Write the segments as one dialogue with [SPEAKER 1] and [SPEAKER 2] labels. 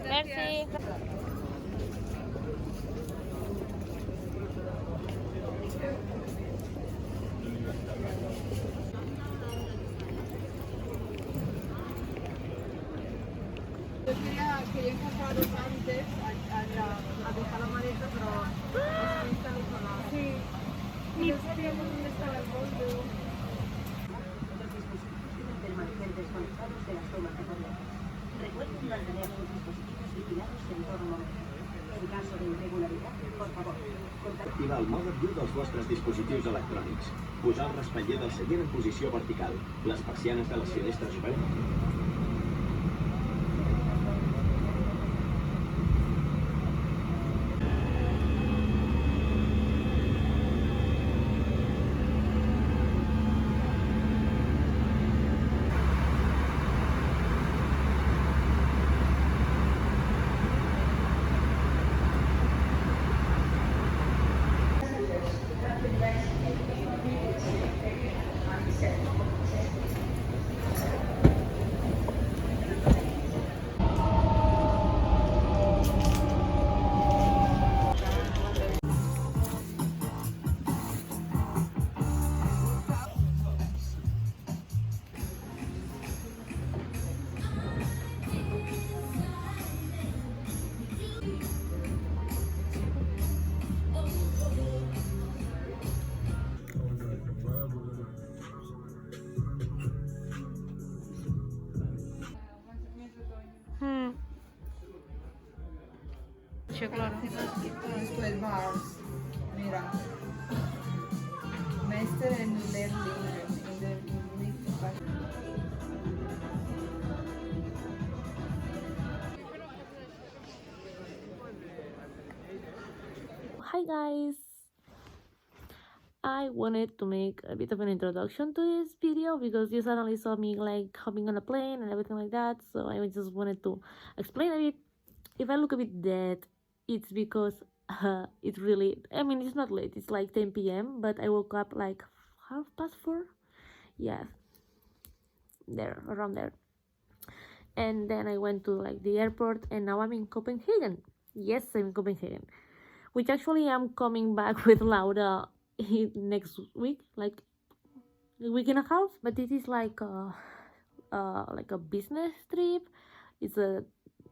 [SPEAKER 1] Merci.
[SPEAKER 2] Quería comprado antes a dejar la maleta, pero esta no sonaba. Sí. Y no sabíamos dónde estaba el bolso.
[SPEAKER 3] Los dispositivos deben permanecer desconectados de las tomas de corriente. Recuerden mantener sus dispositivos vigilados en todo momento. En caso de irregularidad, por favor,
[SPEAKER 4] Activar el mode avió dels vostres dispositius electrònics. Posar el respatller del seient en posició vertical. Les persianes de les finestres obertes.
[SPEAKER 1] Sí, claro.
[SPEAKER 2] Esto es Bars. Mira. Meister en
[SPEAKER 1] Hi guys! I wanted to make a bit of an introduction to this video because you suddenly saw me like hopping on a plane and everything like that, so I just wanted to explain a bit. If I look a bit dead, it's because it's really, I mean, it's not late, it's like 10 p.m, but I woke up like 4:30. Yeah, there, around there. And then I went to like the airport, and now I'm in Copenhagen. Yes, I'm in Copenhagen, which actually I'm coming back with Laura next week, like a week and a half. But this is like a business trip. It's a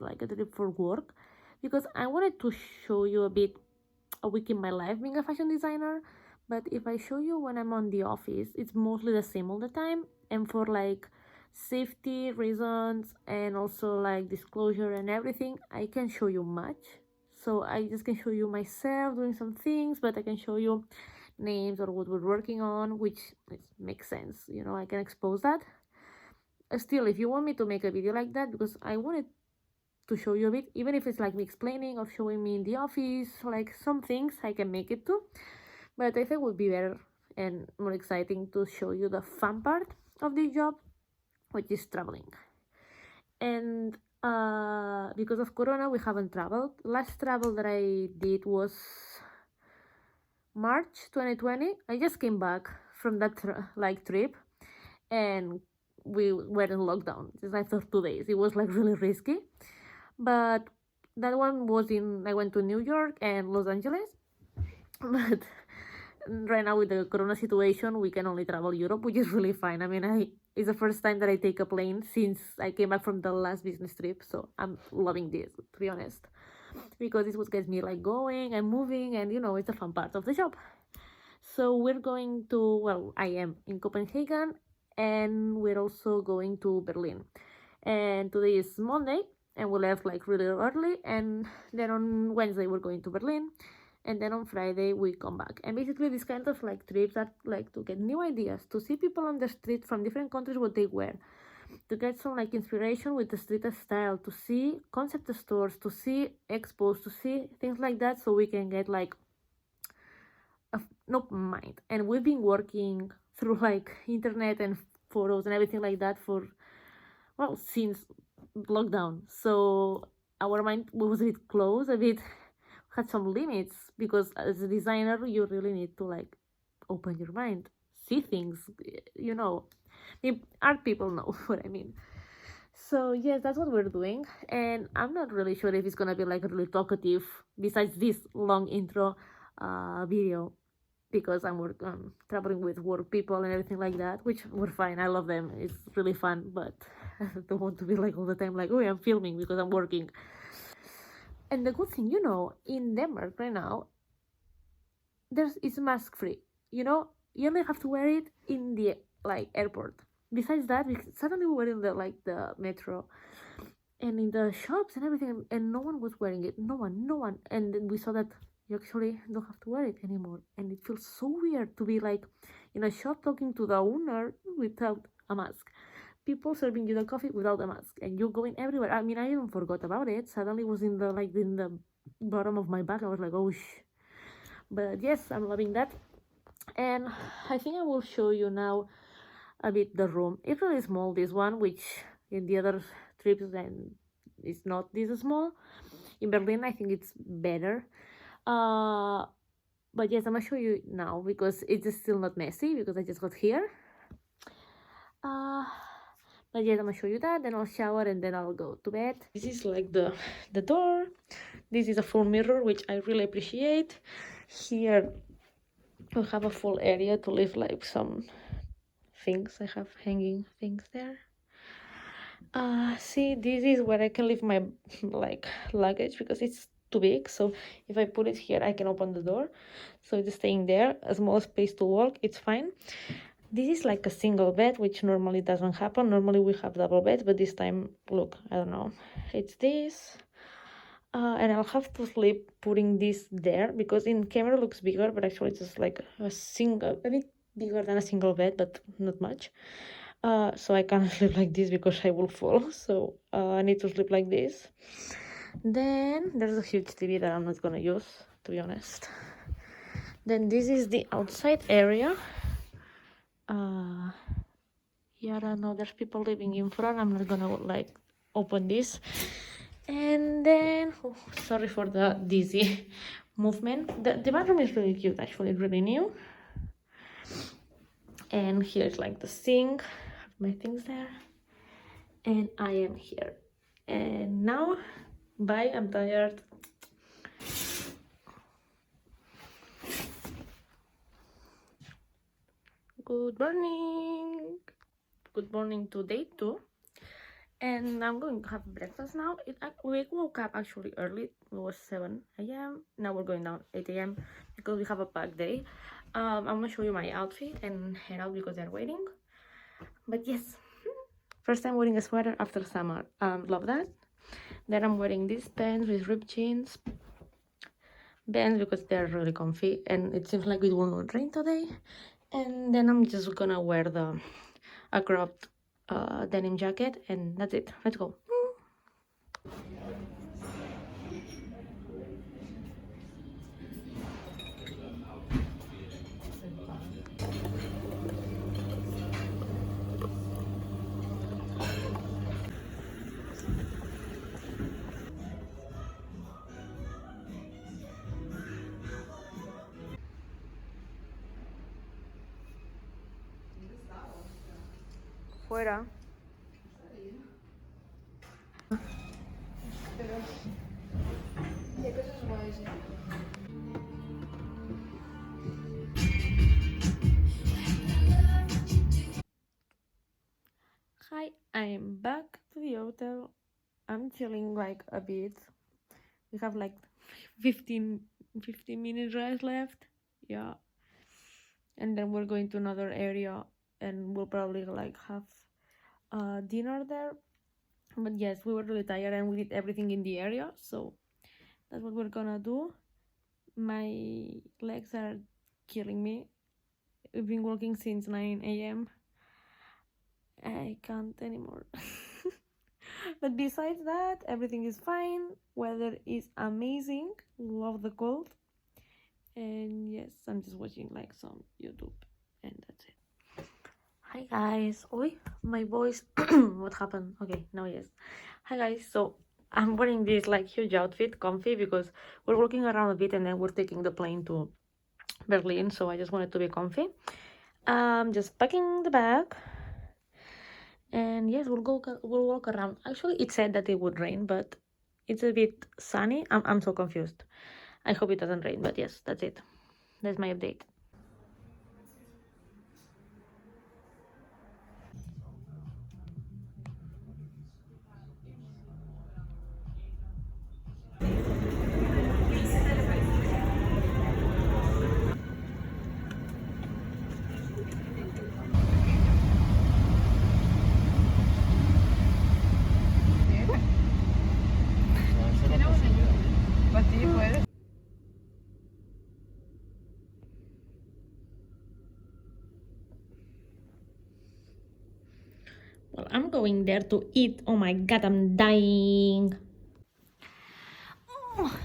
[SPEAKER 1] trip for work, because I wanted to show you a week in my life being a fashion designer. But if I show you when I'm on the office, it's mostly the same all the time, and for like safety reasons and also like disclosure and everything, I can show you much. So I just can show you myself doing some things, but I can show you names or what we're working on, which makes sense, you know, I can expose that. Still, if you want me to make a video like that, because I wanted to show you a bit, even if it's like me explaining or showing me in the office, like some things, I can make it too. But I think it would be better and more exciting to show you the fun part of this job, which is traveling. And because of Corona, we haven't traveled. Last travel that I did was March 2020. I just came back from that trip, and we were in lockdown just after 2 days. It was like really risky, but that one was I went to New York and Los Angeles. But right now with the Corona situation, we can only travel Europe, which is really fine. I mean, it's the first time that I take a plane since I came back from the last business trip, so I'm loving this, to be honest, because this would get me like going and moving, and you know, it's a fun part of the job. So we're going to, well, I am in Copenhagen, and we're also going to Berlin. And today is Monday, and we left like really early, and then on Wednesday we're going to Berlin, and then on Friday we come back. And basically these kind of like trips are like to get new ideas, to see people on the street from different countries what they wear, to get some like inspiration with the street style, to see concept stores, to see expos, to see things like that, so we can get like no mind. And we've been working through like internet and photos and everything like that for, well, since lockdown, so our mind was a bit closed, a bit had some limits, because as a designer you really need to like open your mind, see things, you know. Art people know what I mean. So yes, that's what we're doing, and I'm not really sure if it's gonna be like really talkative besides this long intro video, because I'm traveling with work people and everything like that, which were fine. I love them. It's really fun, but I don't want to be like all the time like, oh, I'm filming because I'm working. And the good thing, in Denmark right now, it's mask free. You only have to wear it in the airport. Besides that, suddenly we were in the metro and in the shops and everything, and no one was wearing it. No one. And then we saw that you actually don't have to wear it anymore, and it feels so weird to be like in a shop talking to the owner without a mask. People serving you the coffee without a mask, and you're going everywhere. I mean, I even forgot about it. Suddenly, it was in the bottom of my bag. I was like, oh But yes, I'm loving that, and I think I will show you now a bit the room. It's really small, this one, which in the other trips then it's not this small. In Berlin, I think it's better. But yes, I'm gonna show you now because it's still not messy because I just got here. But yes, I'm gonna show you that, then I'll shower and then I'll go to bed. This is like the door. This is a full mirror, which I really appreciate. Here we have a full area to leave like some things. I have hanging things there. See, this is where I can leave my luggage because it's too big. So if I put it here, I can open the door, so it's staying there. A small space to walk, it's fine. This is like a single bed, which normally doesn't happen. Normally we have double beds, but this time, look, I don't know, it's this. And I'll have to sleep putting this there because in camera looks bigger, but actually it's just like a bit bigger than a single bed, but not much. So I can't sleep like this because I will fall. So I need to sleep like this. Then there's a huge TV that I'm not gonna use, to be honest. Then this is the outside area. Yeah, I don't know, there's people living in front. I'm not gonna open this. And then, sorry for the dizzy movement. The bathroom is really cute, actually, really new. And here's like the sink, my things there, and I am here. And now, bye, I'm tired. Good morning. Good morning to day 2. And I'm going to have breakfast now. We woke up actually early. It was 7 a.m. Now we're going down 8 a.m. because we have a packed day. I'm going to show you my outfit and head out because they're waiting. But yes, first time wearing a sweater after summer. Love that. Then I'm wearing these pants with ripped jeans. Pants because they're really comfy. And it seems like it will not rain today. And then I'm just going to wear a cropped denim jacket, and that's it. Let's go. Fuera. Hi, I'm back to the hotel. I'm chilling a bit. We have 15 minute drive left. Yeah. And then we're going to another area and we'll probably have dinner there. But yes, we were really tired and we did everything in the area, so that's what we're gonna do. My legs are killing me. We've been walking since 9 a.m. I can't anymore. But besides that, everything is fine. Weather is amazing. Love the cold. And yes, I'm just watching some YouTube, and that's it. Hi guys. Oi, my voice. What happened? Okay, now yes. Hi guys. So I'm wearing this huge outfit, comfy, because we're walking around a bit and then we're taking the plane to Berlin. So I just wanted to be comfy. Just packing the bag. And yes, we'll walk around. Actually, it said that it would rain, but it's a bit sunny. I'm so confused. I hope it doesn't rain, but yes, that's it. That's my update. Well, I'm going there to eat. Oh my god, I'm dying. Oh.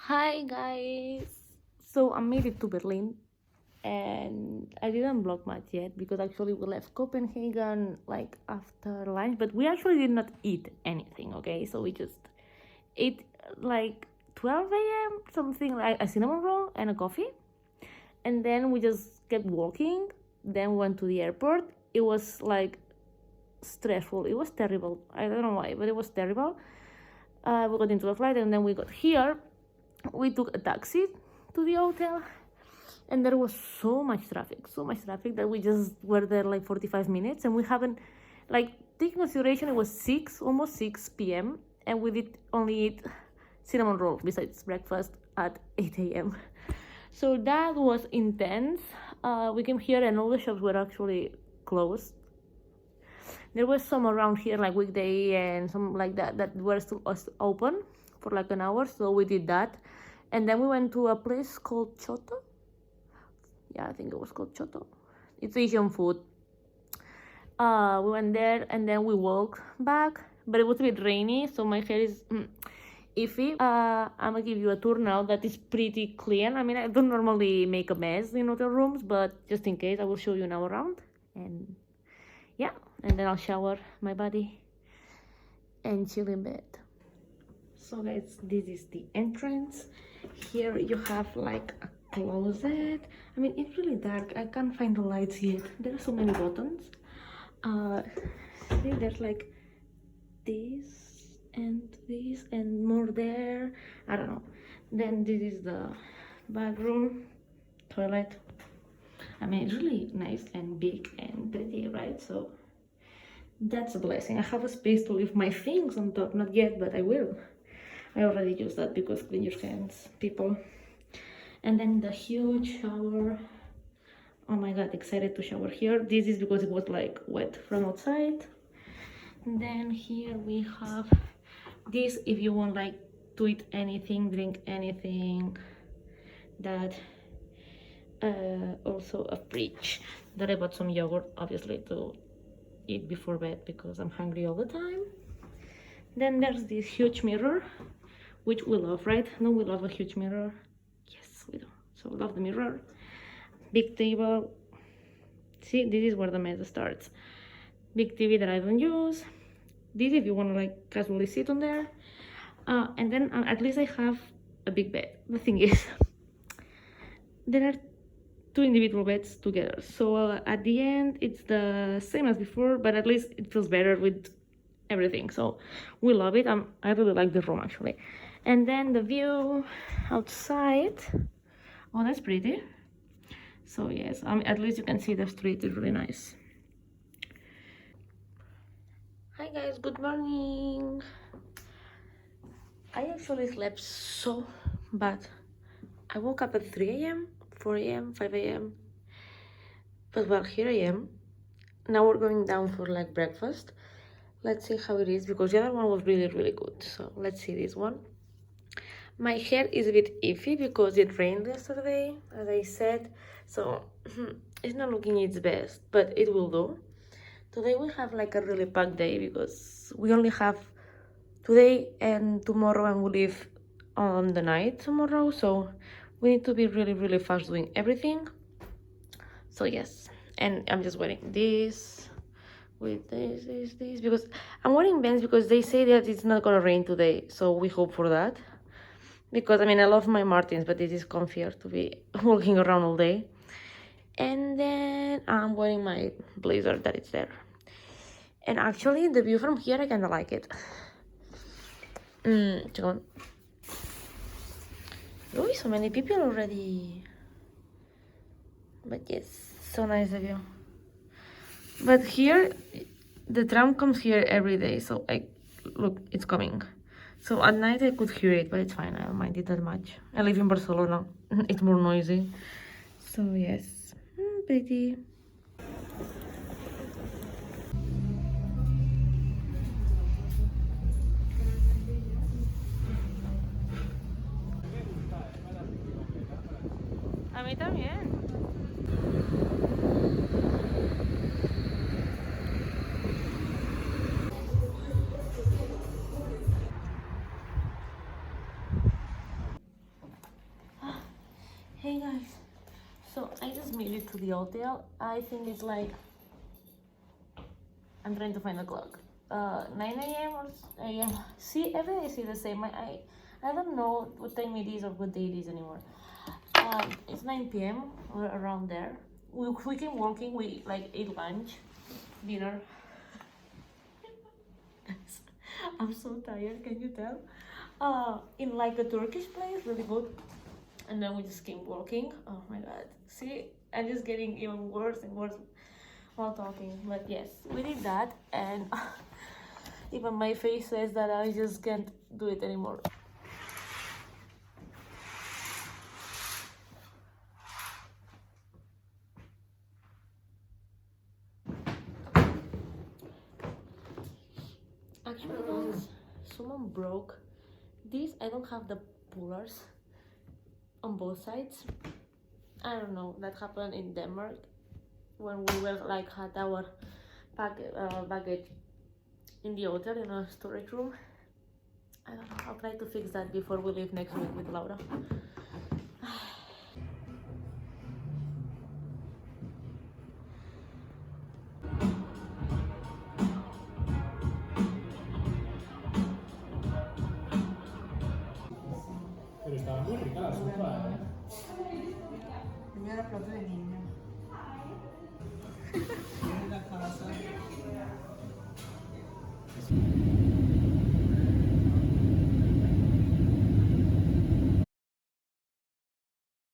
[SPEAKER 1] Hi guys. So I made it to Berlin and I didn't vlog much yet because actually we left Copenhagen like after lunch, but we actually did not eat anything, okay? So we just ate like 12 a.m. something like a cinnamon roll and a coffee, and then we just kept walking. Then we went to the airport. It was like stressful. It was terrible. I don't know why, but it was terrible. We got into a flight and then we got here. We took a taxi to the hotel and there was so much traffic that we just were there like 45 minutes and we haven't, like, taking consideration it was almost 6 p.m. and we did only eat cinnamon roll besides breakfast at 8 a.m. So that was intense. We came here and all the shops were actually closed. There was some around here like weekday and some like that were still open for like an hour, so we did that. And then we went to a place called Choto. Yeah, I think it was called Choto. It's Asian food. We went there and then we walked back, but it was a bit rainy, so my hair is iffy. I'm gonna give you a tour now that is pretty clean. I mean, I don't normally make a mess in hotel rooms, but just in case, I will show you now around. And yeah, and then I'll shower my body and chill in bed. So guys, this is the entrance. Here you have like a closet. I mean, it's really dark. I can't find the lights yet. There are so many buttons. See, there's like this and more there. I don't know. Then this is the bathroom, toilet. I mean, it's really nice and big and pretty, right? So that's a blessing. I have a space to leave my things on top. Not yet, but I will. I already used that because clean your hands, people. And then the huge shower. Oh my god, excited to shower here. This is because it was like wet from outside. And then here we have this if you want like to eat anything, drink anything. That also a fridge that I bought some yogurt obviously to eat before bed because I'm hungry all the time. Then there's this huge mirror, which we love, right? No, we love a huge mirror. Yes, we do. So love the mirror. Big table. See, this is where the mess starts. Big TV that I don't use. This if you want to like casually sit on there. And then at least I have a big bed. The thing is, there are two individual beds together. So at the end, it's the same as before, but at least it feels better with everything. So we love it. I really like the room actually. And then the view outside. Oh, that's pretty. So yes, at least you can see the street is really nice. Hi guys, good morning. I actually slept so bad. I woke up at 3 a.m, 4 a.m, 5 a.m. But well, here I am. Now we're going down for like breakfast. Let's see how it is because the other one was really, really good. So let's see this one. My hair is a bit iffy because it rained yesterday, as I said. So it's not looking its best, but it will do. Today we have like a really packed day because we only have today and tomorrow, and we leave on the night tomorrow. So we need to be really, really fast doing everything. So yes, and I'm just wearing this with this because I'm wearing Vans because they say that it's not gonna rain today. So we hope for that. Because I mean, I love my Martins, but this is comfier to be walking around all day. And then I'm wearing my blazer that is there. And actually, the view from here, I kind of like it. Come on. Oh, so many people already. But yes, so nice of you. But here, the tram comes here every day, so look, it's coming. So at night I could hear it, but it's fine. I don't mind it that much. I live in Barcelona. It's more noisy. So yes, pretty. A mí también. Hey guys, so I just made it to the hotel. I think it's like, I'm trying to find the clock. 9 a.m. or a.m. See, every day I see the same. I don't know what time it is or what day it is anymore. It's 9 p.m. or around there. We came walking. We like ate lunch, dinner. I'm so tired. Can you tell? In like a Turkish place, really good. And then we just came walking. Oh my god. See, I'm just getting even worse and worse while talking. But yes, we did that, and even my face says that I just can't do it anymore. Actually, guys, someone broke this. I don't have the pullers on both sides. I don't know, that happened in Denmark when we were like had our baggage in the hotel in a storage room. I don't know, I'll try to fix that before we leave next week with Laura.
[SPEAKER 5] Pero estaba muy rica la sopa, ¿eh?
[SPEAKER 2] Primero plato de niño.